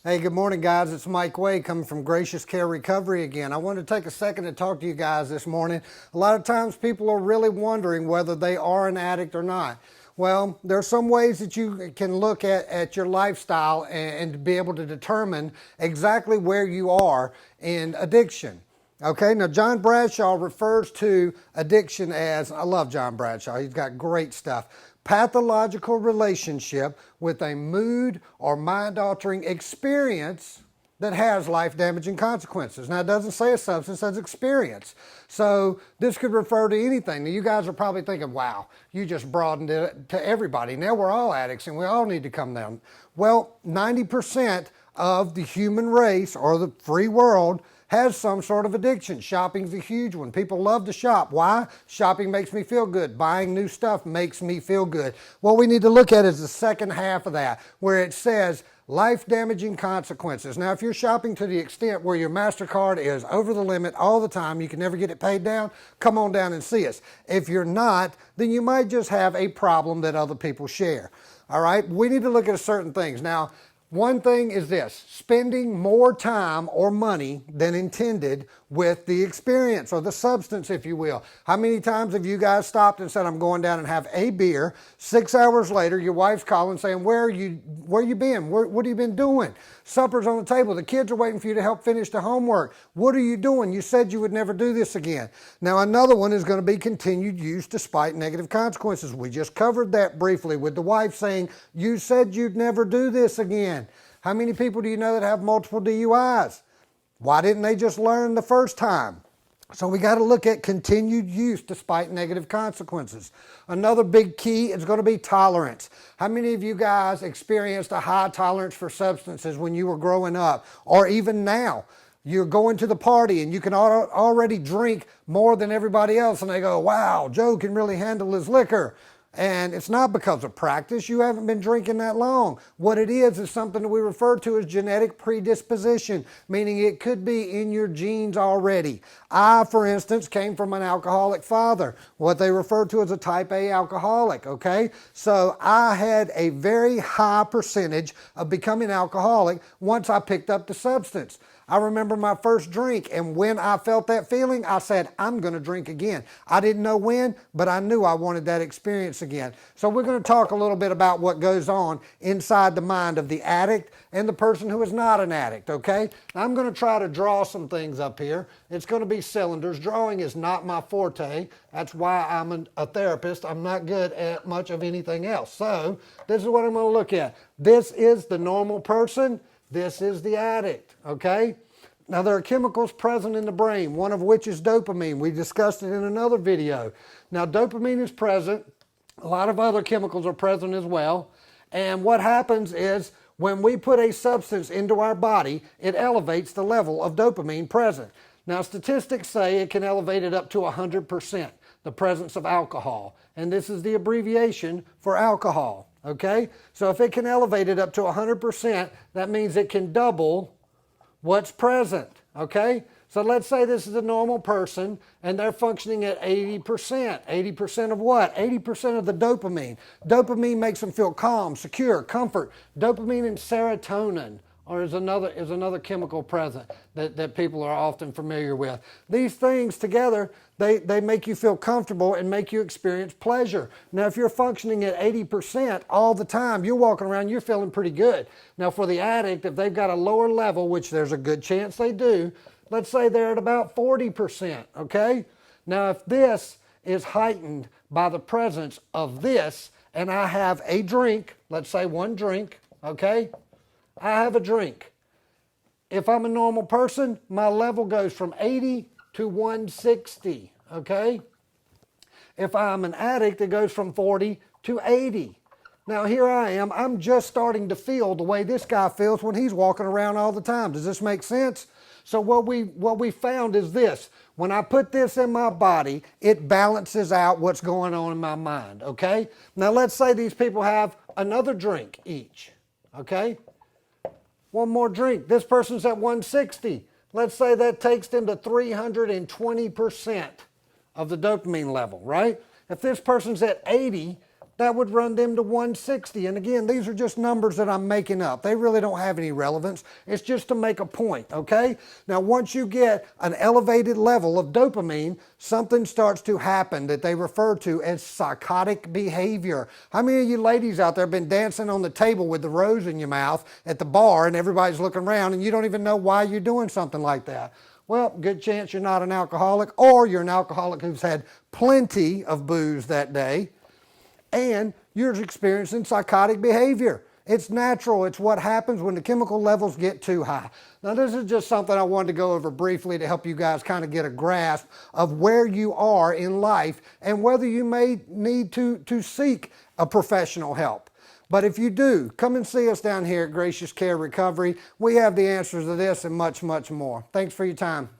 Hey, good morning, guys. It's Mike Way coming from Gracious Care Recovery again. I wanted to take a second to talk to you guys this morning. A lot of times people are really wondering whether they are an addict or not. Well, there are some ways that you can look at your lifestyle and be able to determine exactly where you are in addiction. Okay, now John Bradshaw refers to addiction as, I love John Bradshaw, he's got great stuff, pathological relationship with a mood or mind altering experience that has life damaging consequences. Now, it doesn't say a substance, it says experience. So, this could refer to anything. Now, you guys are probably thinking, wow, you just broadened it to everybody. Now we're all addicts and we all need to come down. Well, 90% of the human race or the free world has some sort of addiction. Shopping's a huge one. People love to shop. Why? Shopping makes me feel good. Buying new stuff makes me feel good. What we need to look at is the second half of that, where it says life-damaging consequences. Now, if you're shopping to the extent where your MasterCard is over the limit all the time, you can never get it paid down, come on down and see us. If you're not, then you might just have a problem that other people share. All right? We need to look at certain things. Now, one thing is this, spending more time or money than intended with the experience or the substance, if you will. How many times have you guys stopped and said, I'm going down and have a beer? 6 hours later, your wife's calling saying, where you been? What have you been doing? Supper's on the table. The kids are waiting for you to help finish the homework. What are you doing? You said you would never do this again. Now, another one is going to be continued use despite negative consequences. We just covered that briefly with the wife saying, you said you'd never do this again. How many people do you know that have multiple DUIs? Why didn't they just learn the first time? So we got to look at continued use despite negative consequences. Another big key is going to be tolerance. How many of you guys experienced a high tolerance for substances when you were growing up or even now? You're going to the party and you can already drink more than everybody else and they go, wow, Joe can really handle his liquor. And it's not because of practice. You haven't been drinking that long. What it is something that we refer to as genetic predisposition, meaning it could be in your genes already. I, for instance, came from an alcoholic father, what they refer to as a type A alcoholic, okay? So I had a very high percentage of becoming alcoholic once I picked up the substance. I remember my first drink, and when I felt that feeling, I said, I'm going to drink again. I didn't know when, but I knew I wanted that experience again. So we're going to talk a little bit about what goes on inside the mind of the addict and the person who is not an addict, okay? I'm going to try to draw some things up here. It's going to be cylinders. Drawing is not my forte. That's why I'm a therapist. I'm not good at much of anything else. So this is what I'm going to look at. This is the normal person. This is the addict, okay? Now, there are chemicals present in the brain, one of which is dopamine. We discussed it in another video. Now, dopamine is present. A lot of other chemicals are present as well. And what happens is when we put a substance into our body, it elevates the level of dopamine present. Now, statistics say it can elevate it up to 100%, the presence of alcohol. And this is the abbreviation for alcohol. Okay, so if it can elevate it up to 100%, that means it can double what's present. Okay, so let's say this is a normal person and they're functioning at 80%. 80% of what? 80% of the dopamine. Dopamine makes them feel calm, secure, comfort. Dopamine and serotonin is another chemical present that people are often familiar with. These things together, they make you feel comfortable and make you experience pleasure. Now, if you're functioning at 80% all the time, you're walking around, you're feeling pretty good. Now, for the addict, if they've got a lower level, which there's a good chance they do, let's say they're at about 40%, okay? Now, if this is heightened by the presence of this, and I have a drink, let's say one drink, okay? I have a drink. If I'm a normal person, my level goes from 80 to 160, okay? If I'm an addict, it goes from 40 to 80. Now here I am, I'm just starting to feel the way this guy feels when he's walking around all the time. Does this make sense? So what we found is this. When I put this in my body, it balances out what's going on in my mind, okay? Now let's say these people have another drink each, okay? One more drink. This person's at 160. Let's say that takes them to 320% of the dopamine level, right? If this person's at 80, that would run them to 160. And again, these are just numbers that I'm making up. They really don't have any relevance. It's just to make a point, okay? Now, once you get an elevated level of dopamine, something starts to happen that they refer to as psychotic behavior. How many of you ladies out there have been dancing on the table with the rose in your mouth at the bar and everybody's looking around and you don't even know why you're doing something like that? Well, good chance you're not an alcoholic, or you're an alcoholic who's had plenty of booze that day, and you're experiencing psychotic behavior. It's natural. It's what happens when the chemical levels get too high. Now, this is just something I wanted to go over briefly to help you guys kind of get a grasp of where you are in life and whether you may need to seek a professional help. But if you do, come and see us down here at Gracious Care Recovery. We have the answers to this and much, much more. Thanks for your time.